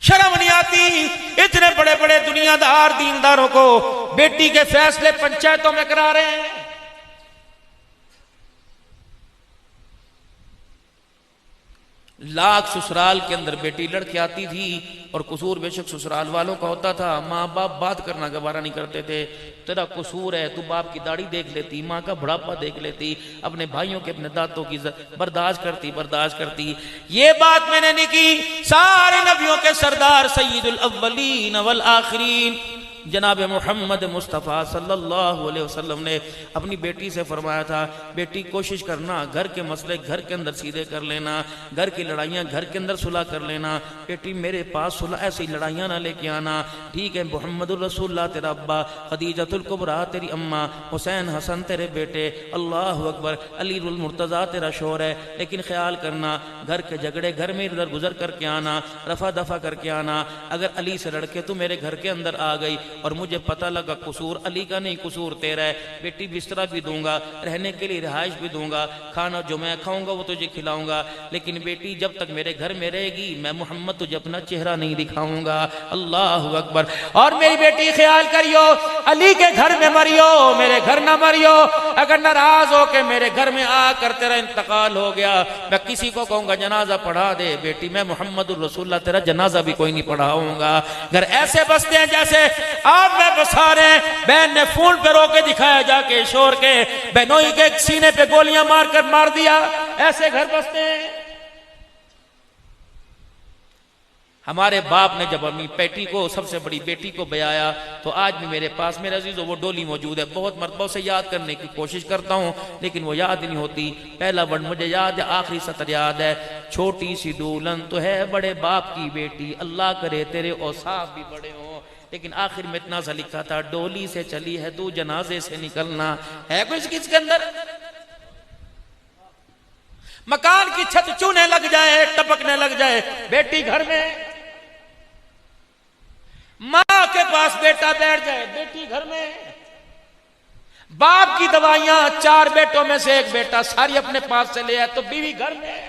شرم نہیں آتی اتنے بڑے بڑے دنیا دار دینداروں کو بیٹی کے فیصلے پنچایتوں میں کرا رہے ہیں. لاکھ سسرال کے اندر بیٹی لڑکی آتی تھی اور قصور بے شک سسرال والوں کا ہوتا تھا. ماں باپ بات کرنا گوارا نہیں کرتے تھے. تیرا قصور ہے، تو باپ کی داڑھی دیکھ لیتی، ماں کا بڑھاپا دیکھ لیتی، اپنے بھائیوں کے اپنے دانتوں کی برداشت کرتی. یہ بات میں نے نہیں کی. سارے نبیوں کے سردار سید الاولین والآخرین جناب محمد مصطفیٰ صلی اللہ علیہ وسلم نے اپنی بیٹی سے فرمایا تھا، بیٹی کوشش کرنا گھر کے مسئلے گھر کے اندر سیدھے کر لینا، گھر کی لڑائیاں گھر کے اندر صلح کر لینا. بیٹی میرے پاس صلح ایسی لڑائیاں نہ لے کے آنا، ٹھیک ہے؟ محمد الرسول اللہ تیرا ابا، خدیجۃ الکبریٰ تیری اماں، حسین حسن تیرے بیٹے، اللہ اکبر، علی المرتضیٰ تیرا شوہر ہے، لیکن خیال کرنا گھر کے جھگڑے گھر میں ادھر گزر کر کے آنا، رفع دفع کر کے آنا. اگر علی سے لڑ کے تو میرے گھر کے اندر آ گئی اور مجھے پتہ لگا قصور علی کا نہیں قصور تیرا ہے، بیٹی بسترا بھی دوں گا، رہنے کے لیے رہائش بھی دوں گا، کھانا جو میں کھاؤں گا وہ تجھے کھلاؤں گا، لیکن بیٹی جب تک میرے گھر میں رہے گی میں محمد تجھے اپنا چہرہ نہیں دکھاؤں گا. اللہ اکبر. اور میری بیٹی خیال کریو، علی کے گھر میں مریو، میرے گھر نہ مریو. اگر ناراض ہو کے میرے گھر میں آ کر تیرا انتقال ہو گیا، میں کسی کو کہوں گا جنازہ پڑھا دے، بیٹی میں محمد الرسول اللہ تیرا جنازہ بھی کوئی نہیں پڑھاؤں گا. گھر ایسے بستے ہیں جیسے آپ میں بسا رہے ہیں. بہن نے فون پہ رو کے دکھایا جا کے شور کے، بہنوئی کے سینے پہ گولیاں مار کر مار دیا. ایسے گھر بستے ہیں. ہمارے باپ نے جب اپنی بیٹی کو، سب سے بڑی بیٹی کو بیایا، تو آج بھی میرے پاس میرے عزیزو وہ ڈولی موجود ہے. بہت مرتبہ سے یاد کرنے کی کوشش کرتا ہوں لیکن وہ یاد نہیں ہوتی. پہلا ورڈ مجھے یاد ہے، آخری سطر یاد ہے، چھوٹی سی دولہن تو ہے بڑے باپ کی بیٹی، اللہ کرے تیرے اوصاف بھی بڑے ہوں. لیکن آخر میں اتنا سا لکھا تھا، ڈولی سے چلی ہے تو جنازے سے نکلنا. ہے کچھ کس کے اندر؟ مکان کی چھت چونے لگ جائے، ٹپکنے لگ جائے، بیٹی گھر میں، ماں کے پاس بیٹا بیٹھ جائے، بیٹی گھر میں، باپ کی دوائیاں 4 بیٹوں میں سے 1 بیٹا ساری اپنے پاس سے لے آئے تو بیوی گھر میں.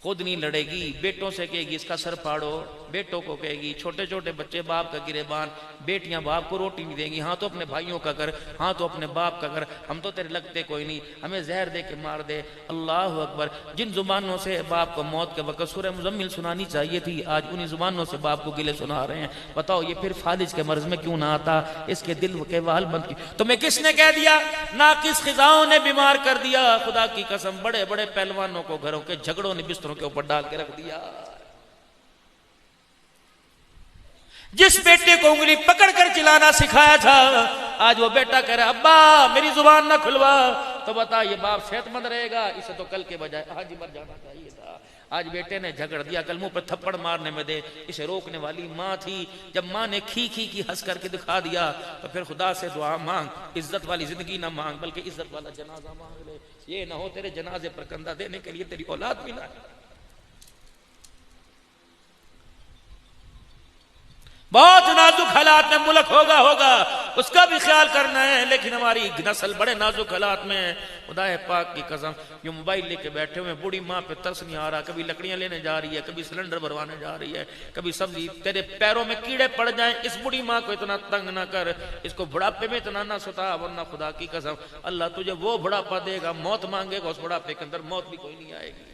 خود نہیں لڑے گی، بیٹوں سے کہے گی اس کا سر پھاڑو، بیٹوں کو کہے گی. چھوٹے چھوٹے بچے باپ کا گریبان، بیٹیاں باپ کو روٹی نہیں دیں گی. ہاں تو اپنے بھائیوں کا کر، ہاں تو اپنے باپ کا کر، ہم تو تیرے لگتے کوئی نہیں، ہمیں زہر دے کے مار دے. اللہ اکبر. جن زبانوں سے باپ کو موت کے وقت سورہ مزمل سنانی چاہیے تھی، آج انہی زبانوں سے باپ کو گلے سنا رہے ہیں. بتاؤ یہ پھر فالج کے مرض میں کیوں نہ آتا؟ اس کے دل کے وال بند کی. تمہیں کس نے کہہ دیا؟ ناقص خزاؤں نے بیمار کر دیا. خدا کی قسم بڑے بڑے پہلوانوں کو گھروں کے جھگڑوں نے بستروں کے اوپر ڈال کے رکھ دیا. جس بیٹے کو انگلی پکڑ کر چلانا سکھایا تھا، آج وہ بیٹا کہہ رہا ابا میری زبان نہ کھلوا. تو بتا یہ باپ صحت مند رہے گا؟ اسے تو کل کے بجائے آج ہی مر جانا چاہیے تھا. آج بیٹے نے جھگڑ دیا، کل منہ پہ تھپڑ مارنے میں دے. اسے روکنے والی ماں تھی. جب ماں نے کھی کی ہنس کر کے دکھا دیا تو پھر خدا سے دعا مانگ، عزت والی زندگی نہ مانگ بلکہ عزت والا جنازہ مانگ لے. یہ نہ ہو تیرے جنازے پر کندھا دینے کے لیے تیری اولاد بھی نہ. بہت نازک حالات میں ملک ہوگا اس کا بھی خیال کرنا ہے، لیکن ہماری نسل بڑے نازک حالات میں ہے. خدا پاک کی قسم یہ موبائل لے کے بیٹھے ہوئے بوڑھی ماں پہ ترس نہیں آ رہا. کبھی لکڑیاں لینے جا رہی ہے، کبھی سلنڈر بھروانے جا رہی ہے، کبھی سبزی. تیرے پیروں میں کیڑے پڑ جائیں، اس بوڑھی ماں کو اتنا تنگ نہ کر، اس کو بڑھاپے میں اتنا نہ ستا، ورنہ خدا کی قسم اللہ تجھے وہ بڑھاپا دے گا، موت مانگے گا، اس بڑھاپے کے اندر موت بھی کوئی نہیں آئے گی.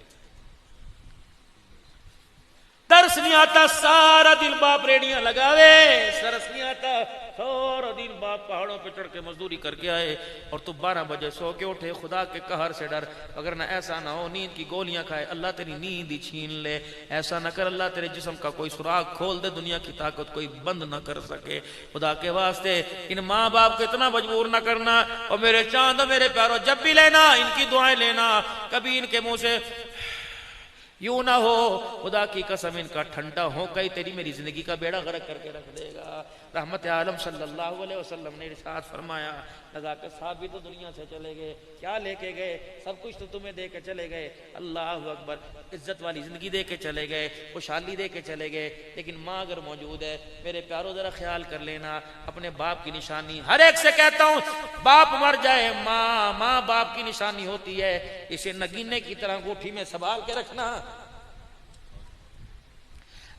ترس نہیں آتا سارا دن باپ ریڑیاں لگاوے، سرس نہیں آتا سارا دن باپ پہاڑوں پہ چڑھ کے مزدوری کر کے آئے اور تو 12 بجے سو کے اٹھے. خدا کے قہر سے ڈر، اگر نہ ایسا نہ ہو نیند کی گولیاں کھائے اللہ تیری نیند ہی چھین لے. ایسا نہ کر اللہ تیرے جسم کا کوئی سراغ کھول دے، دنیا کی طاقت کوئی بند نہ کر سکے. خدا کے واسطے ان ماں باپ کو اتنا مجبور نہ کرنا. اور میرے چاند میرے پیاروں جب بھی لینا ان کی دعائیں لینا، کبھی ان کے منہ سے یوں نہ ہو. خدا کی قسم ان کا ٹھنڈا ہو کئی تیری میری زندگی کا بیڑا غرق کر کے رکھ دے گا. رحمت عالم صلی اللہ علیہ وسلم نے ارشاد فرمایا، نزاکت صاحب بھی تو دنیا سے چلے گئے، کیا لے کے گئے؟ سب کچھ تو تمہیں دے کے چلے گئے. اللہ اکبر. عزت والی زندگی دے کے چلے گئے، خوشحالی دے کے چلے گئے، لیکن ماں اگر موجود ہے میرے پیاروں ذرا خیال کر لینا اپنے باپ کی نشانی. ہر ایک سے کہتا ہوں باپ مر جائے، ماں باپ کی نشانی ہوتی ہے. اسے نگینے کی طرح انگوٹھی میں سنبھال کے رکھنا.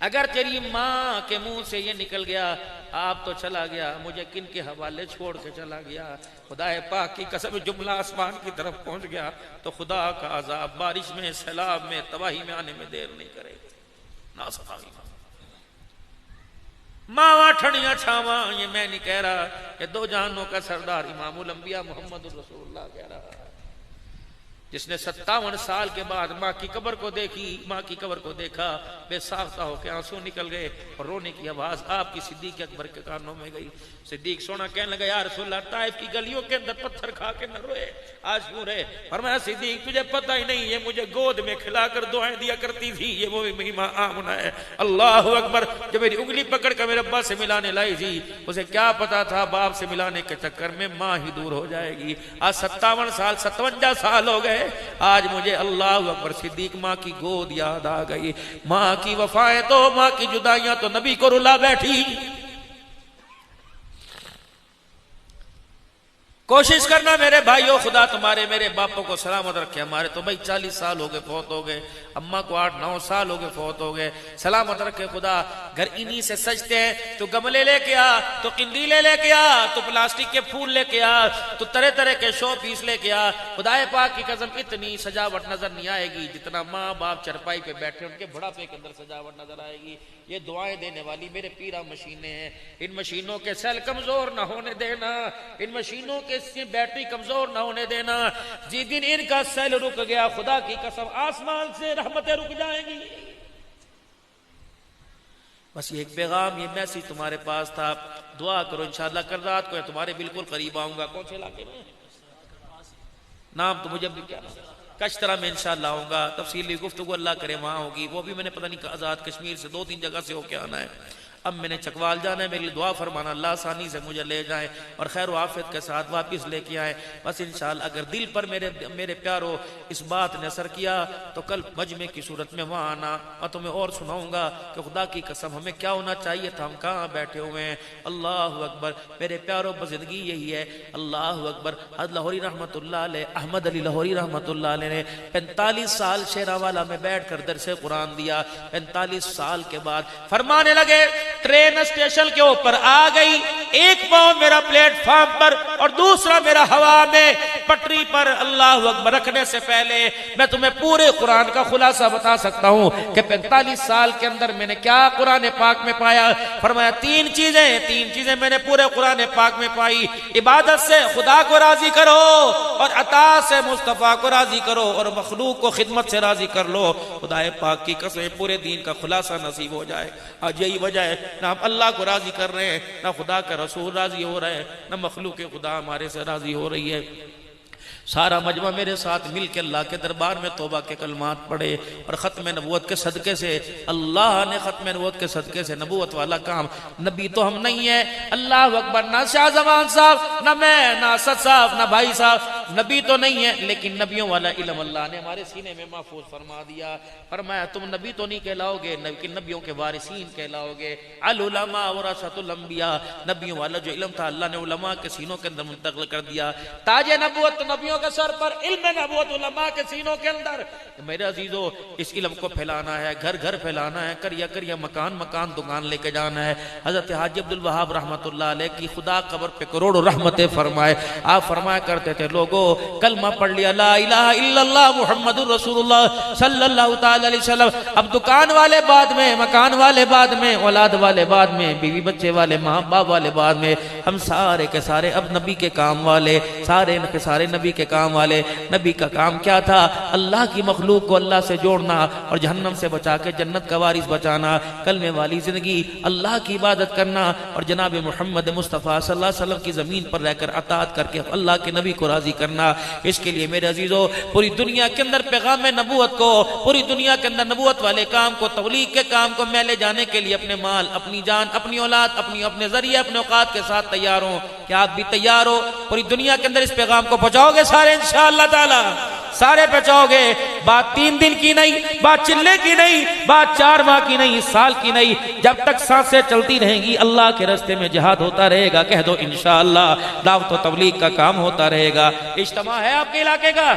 اگر تیری ماں کے منہ سے یہ نکل گیا آپ تو چلا گیا، مجھے کن کے حوالے چھوڑ کے چلا گیا، خدا پاک کی قسم جملہ آسمان کی طرف پہنچ گیا تو خدا کا عذاب بارش میں، سیلاب میں، تباہی میں آنے میں دیر نہیں کرے گا۔ ناصفائی ماں ٹھنڈیاں چھاواں، یہ میں نہیں کہہ رہا، یہ دو جہانوں کا سردار امام الانبیاء محمد رسول اللہ کہہ رہا، جس نے 57 سال کے بعد ماں کی قبر کو دیکھی، ماں کی قبر کو دیکھا، بے ساختہ ہو کے آنسو نکل گئے اور رونے کی آواز آپ کی صدیق اکبر کے کانوں میں گئی۔ صدیق سونا کہنے لگا یا رسول اللہ، طائف کی گلیوں کے اندر پتھر کھا کے نہ روئے، آج کیوں رہے؟ فرمایا صدیق تجھے پتہ ہی نہیں، یہ مجھے گود میں کھلا کر دعائیں دیا کرتی تھی، یہ وہ میری ماں آمنہ ہے۔ اللہ اکبر، جو میری انگلی پکڑ کر میرے ابا سے ملانے لائی تھی، اسے کیا پتا تھا باپ سے ملانے کے چکر میں ماں ہی دور ہو جائے گی۔ آج 57 سال 57 سال ہو گئے، آج مجھے اللہ اکبر صدیق ماں کی گود یاد آ گئی۔ ماں کی وفائیں تو، ماں کی جدائیاں تو نبی کو رلا بیٹھی۔ کوشش کرنا میرے بھائیوں، خدا تمہارے میرے باپوں کو سلامت رکھے۔ ہمارے تو بھائی 40 سال ہو گئے فوت ہو گئے، اماں کو 8-9 سال ہو گئے فوت ہو گئے، سلامت رکھے خدا۔ گھر انہی سے سجتے ہیں، تو گملے لے کے آ، تو قندیلے لے کے آ، تو پلاسٹک کے پھول لے کے آ، تو طرح طرح کے شو پیس لے کے آ، خدا پاک کی قسم اتنی سجاوٹ نظر نہیں آئے گی جتنا ماں باپ چرپائی پہ بیٹھے ان کے بڑھاپے کے اندر سجاوٹ نظر آئے گی۔ یہ دعائیں دینے والی میرے پیرا مشینیں ہیں، ان مشینوں کے سیل کمزور نہ ہونے دینا، ان مشینوں کے بیٹری کمزور نہ ہونے دینا۔ جس دن ان کا سیل رک گیا، خدا کی قسم آسمان سے رحمتیں رک جائیں گی۔ بس یہ ایک پیغام، یہ میسیج تمہارے پاس تھا، دعا کرو انشاءاللہ کل رات کو تمہارے بالکل قریب آؤں گا۔ کون سے علاقے میں؟ نام تو مجھے بھی کیا کشترا میں انشاءاللہ آؤں گا، تفصیلی گفتگو اللہ کرے وہاں ہوگی، وہ بھی میں نے پتہ نہیں آزاد کشمیر سے 2-3 جگہ سے ہو کے آنا ہے۔ اب میں نے چکوال جانا ہے، میرے لیے دعا فرمانا اللہ آسانی سے مجھے لے جائیں اور خیر و عافیت کے ساتھ واپس لے کے آئیں۔ بس انشاءاللہ اگر دل پر میرے پیارو اس بات نے اثر کیا تو کل مجمع کی صورت میں وہاں آنا، اور تمہیں اور سناؤں گا کہ خدا کی قسم ہمیں کیا ہونا چاہیے تھا، ہم کہاں بیٹھے ہوئے ہیں۔ اللہ اکبر میرے پیارو، بزندگی یہی ہے۔ اللہ اکبر۔ حضرت لاہوری رحمت اللہ علیہ، احمد علی لاہوری رحمت اللہ علیہ نے 45 سال شیراوالا میں بیٹھ کر درس قرآن دیا۔ 45 سال کے بعد فرمانے لگے، ٹرین اسٹیشن کے اوپر آ گئی، ایک پاؤں میرا پلیٹ فارم پر اور دوسرا میرا ہوا میں پٹری پر۔ اللہ اکبر، رکھنے سے پہلے میں تمہیں پورے قرآن کا خلاصہ بتا سکتا ہوں کہ 45 سال کے اندر میں نے کیا قرآن پاک میں پایا۔ فرمایا تین چیزیں میں نے پورے قرآن پاک میں پائی۔ عبادت سے خدا کو راضی کرو، اور عطا سے مصطفیٰ کو راضی کرو، اور مخلوق کو خدمت سے راضی کر لو۔ خدا پاک کی قسم پورے دین کا خلاصہ نصیب ہو جائے۔ آج یہی وجہ ہے، نہ ہم اللہ کو راضی کر رہے ہیں، نہ خدا کا رسول راضی ہو رہے ہیں، نہ مخلوق خدا ہمارے سے راضی ہو رہی ہے۔ سارا مجمع میرے ساتھ مل کے اللہ کے دربار میں توبہ کے کلمات پڑھے، اور ختم نبوت کے صدقے سے اللہ نے ختم نبوت کے صدقے سے نبوت والا کام، نبی تو ہم نہیں ہیں، اللہ اکبر، نہ شاہ زمان صاحب، نہ میں، نہ اسد صاحب، نہ بھائی صاحب، نبی تو نہیں ہے، لیکن نبیوں والا علم اللہ نے ہمارے سینے میں محفوظ فرما دیا۔ فرمایا تم نبی تو نہیں کہلاؤ گے، لیکن نبیوں کے وارثین کہلاؤ گے۔ العلماء ورثۃ الانبیاء، نبیوں والا جو علم تھا اللہ نے علماء کے سینوں کے اندر منتقل کر دیا۔ تاج نبوت نبیوں کے سر پر، علم نبوت علماء کے سینوں کے اندر۔ میرے عزیزو، اس علم کو پھیلانا ہے، گھر گھر پھیلانا ہے، کریا کریا مکان مکان دکان لے کے جانا ہے۔ حضرت حاجی عبدالوہاب رحمت اللہ علیہ کی خدا قبر پہ کروڑوں رحمتیں فرمائے۔ آپ فرمایا کرتے تھے، لوگو کلمہ پڑھ لیا لا الہ الا اللہ محمد الرسول اللہ صلی اللہ تعالی علیہ وسلم، اب دکان والے بعد میں، مکان والے بعد میں، اولاد والے بعد میں، بیوی بچے والے، ماں باپ والے بعد میں، ہم سارے کے سارے اب نبی کے کام والے، سارے کے سارے نبی کے کام والے۔ نبی کا کام کیا تھا؟ اللہ کی مخلوق کو اللہ سے جوڑنا اور جہنم سے بچا کے جنت کا وارث بچانا، کلمے والی زندگی، اللہ کی عبادت کرنا، اور جناب محمد مصطفیٰ صلی اللہ علیہ وسلم کی زمین پر رہ کر اطاعت کر کے اللہ کے نبی کو راضی کرنا۔ اس کے لیے میرے عزیزو، پوری دنیا کے اندر پیغام نبوت کو، پوری دنیا کے اندر نبوت والے کام کو، تبلیغ کے کام کو میں لے جانے کے لیے اپنے مال، اپنی جان، اپنی اولاد، اپنے ذریعے، اپنے اوقات کے ساتھ تیار ہوں۔ کیا آپ بھی تیار ہو؟ پوری دنیا کے اندر اس پیغام کو پہنچاؤ گے سارے انشاءاللہ تعالی؟ سارے پہنچاؤ گے؟ بات 3 دن کی نہیں، بات چلنے کی نہیں، بات 4 ماہ کی نہیں، سال کی نہیں، جب تک سانسیں چلتی رہیں گی اللہ کے راستے میں جہاد ہوتا رہے گا۔ کہہ دو انشاءاللہ دعوت و تبلیغ کا کام ہوتا رہے گا۔ اجتماع ہے آپ کے علاقے کا؟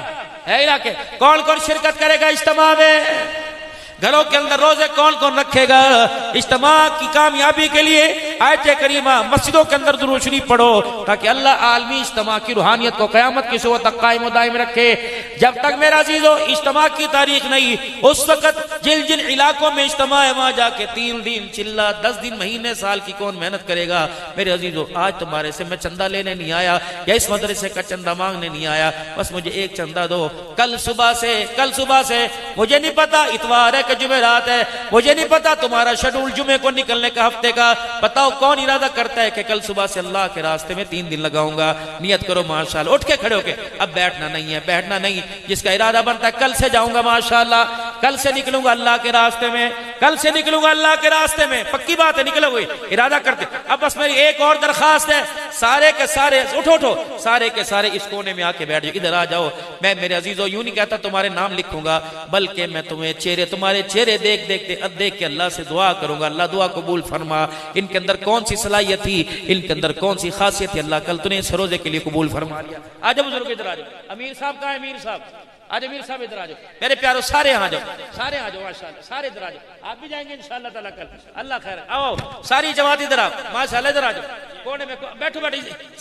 ہے علاقے؟ کون کون شرکت کرے گا اجتماع میں؟ گھروں کے اندر روزے کون کون رکھے گا؟ اجتماع کی کامیابی کے لیے آیت کریمہ مسجدوں کے اندر درود شریف پڑھو تاکہ اللہ عالمی اجتماع کی روحانیت کو قیامت کی صبح تک قائم و دائم رکھے۔ جب تک میرا عزیزو اجتماع کی تاریخ نہیں، اس وقت جن علاقوں میں اجتماع ہے وہاں جا کے 3 دن چلا 10 دن مہینے سال کی کون محنت کرے گا؟ میرے عزیزو آج تمہارے سے میں چندہ لینے نہیں آیا یا اس مدرسے کا چندہ مانگنے نہیں آیا، بس مجھے ایک چندہ دو۔ کل صبح سے مجھے نہیں پتا اتوار ہے کہ جمعرات ہے، مجھے نہیں پتا تمہارا شیڈول جمعے کو نکلنے کا ہفتے کا، بتاؤ کون ارادہ کرتا ہے کہ کل صبح سے اللہ کے راستے میں 3 دن لگاؤں گا؟ نیت کرو ماشاءاللہ، اٹھ کے کھڑے ہو کے، اب بیٹھنا نہیں، جس کا ارادہ بنتا ہے کل سے جاؤں گا ماشاءاللہ، کل سے نکلوں گا اللہ کے راستے میں، کل سے نکلوں گا اللہ کے راستے میں، پکی بات ہے، نکلو ہوئے ارادہ کرتے۔ اب بس میری ایک اور درخواست ہے، سارے کے سارے اٹھو سارے کے سارے اس کونے میں آ کے بیٹھ جاؤ، ادھر آ جاؤ۔ میں میرے عزیزو یوں نہیں کہتا تمہارے نام لکھوں گا، بلکہ میں تمہارے چہرے دیکھ کے اللہ سے دعا کروں گا، اللہ دعا قبول فرما۔ ان کے اندر کون سی صلاحیت تھی، ان کے اندر کون سی خاصیت تھی، اللہ کل تُنے اس روزے کے لیے قبول فرما لیا۔ آجو بزرگ ادھر آجو، امیر صاحب کہاں ہے؟ امیر صاحب آج، امیر صاحب ادھر آجو، میرے پیارو سارے آ جاؤ، سارے آ جاؤ ماشاءاللہ، سارے ادھر آجو، آپ بھی جائیں گے انشاءاللہ تعالیٰ کل، اللہ خیر ہے۔ آؤ ساری جماعت ادھر آؤ ماشاءاللہ، ادھر آجو، کونے میں بیٹھو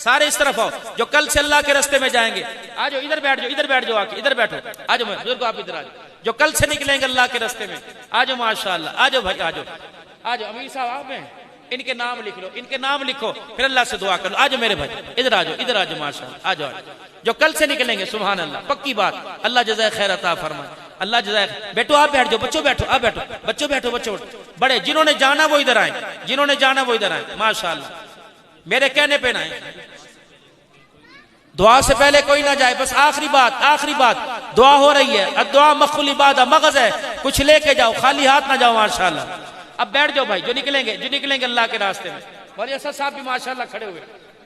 سارے اس طرف آؤ، جو کل سے اللہ کے راستے میں جائیں گے آجو، ادھر بیٹھ جاؤ، آ کے ادھر بیٹھو، آجو میں بزرگ آپ ادھر آجو، جو کل سے نکلیں گے اللہ کے راستے میں آجو ماشاءاللہ، آجو بھائی آجو، امیر صاحب آپ ہیں، ان کے نام لکھ لو، ان کے نام لکھو، پھر اللہ سے دعا کر لو۔ آجو میرے بھائی ادھر آجو ماشاءاللہ، آجو جو کل سے نکلیں گے، سبحان اللہ، پکی بات، اللہ جزائے خیر عطا فرمائے، اللہ جزائے خیر۔ بیٹھو آپ بیٹھ جاؤ، بچوں بیٹھو، آپ بیٹھو، بچوں بیٹھو، بڑے جنہوں نے جانا وہ ادھر آئیں، ماشاءاللہ، میرے کہنے پہ نہ آئیں، دعا سے پہلے کوئی نہ جائے، بس آخری بات دعا ہو رہی ہے، الدعا مخل عبادہ، مغز ہے، کچھ لے کے جاؤ، خالی ہاتھ نہ جاؤ ماشاءاللہ۔ اب بیٹھ جاؤ بھائی، جو نکلیں گے اللہ کے راستے میں۔ مولوی اسد صاحب بھی ماشاءاللہ کھڑے ہوئے،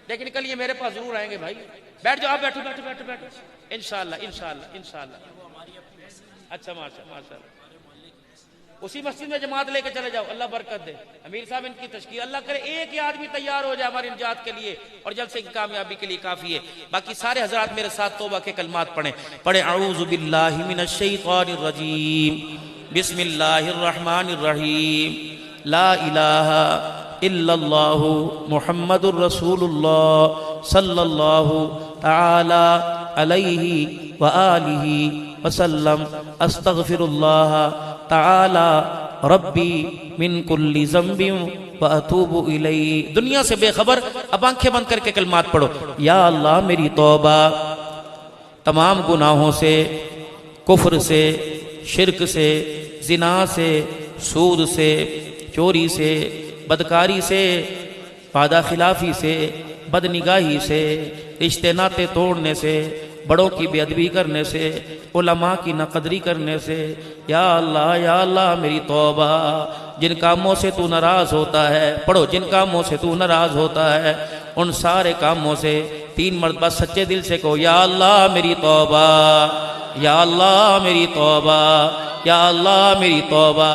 لیکن کل یہ میرے پاس ضرور آئیں گے بھائی، بیٹھ جاؤ، آپ بیٹھو، انشاءاللہ۔ اچھا ماشاءاللہ، اسی مسجد میں جماعت لے کے چلے جاؤ، اللہ برکت دے۔ امیر صاحب ان کی تشکیل، اللہ کرے ایک ہی آدمی تیار ہو جائے ہماری نجات کے لیے اور جلسے کی کامیابی کے لیے کافی ہے۔ باقی سارے حضرات میرے ساتھ توبہ کے کلمات پڑھیں۔ اعوذ باللہ من الشیطان الرجیم، بسم اللہ الرحمن الرحیم، لا الہ الا اللہ محمد الرسول اللہ صلی اللہ تعالی علیہ وآلہ وسلم، استغفر اللہ تعالی ربی من کل ذنب واتوب الیہ۔ دنیا سے بے خبر، اب آنکھیں بند کر کے کلمات پڑھو۔ یا اللہ میری توبہ تمام گناہوں سے، کفر سے، شرک سے، زنا سے، سود سے، چوری سے، بدکاری سے، وعدہ خلافی سے، بدنگاہی سے، رشتے ناطے توڑنے سے، بڑوں کی بے ادبی کرنے سے، علماء کی ناقدری کرنے سے۔ یا اللہ میری توبہ، جن کاموں سے تو ناراض ہوتا ہے، پڑھو، جن کاموں سے تو ناراض ہوتا ہے ان سارے کاموں سے 3 مرتبہ سچے دل سے کہو، یا اللہ میری توبہ، یا اللہ میری توبہ، یا اللہ میری توبہ۔